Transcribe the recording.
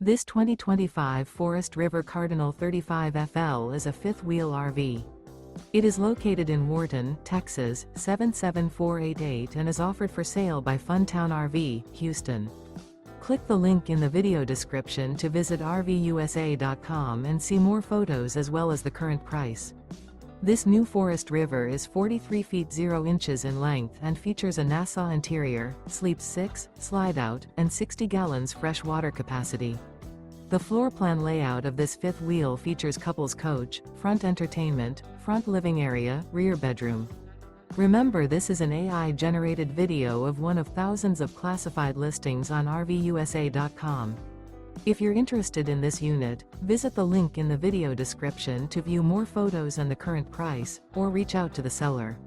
This 2025 Forest River Cardinal 35FL is a fifth-wheel RV. It is located in Wharton, Texas, 77488 and is offered for sale by Funtown RV, Houston. Click the link in the video description to visit RVUSA.com and see more photos as well as the current price. This new Forest River is 43 feet 0 inches in length and features a NASSAU interior, sleeps 6, slide-out, and 60 gallons fresh water capacity. The floor plan layout of this fifth wheel features couples coach, front entertainment, front living area, rear bedroom. Remember, this is an AI-generated video of one of thousands of classified listings on RVUSA.com. If you're interested in this unit, visit the link in the video description to view more photos and the current price, or reach out to the seller.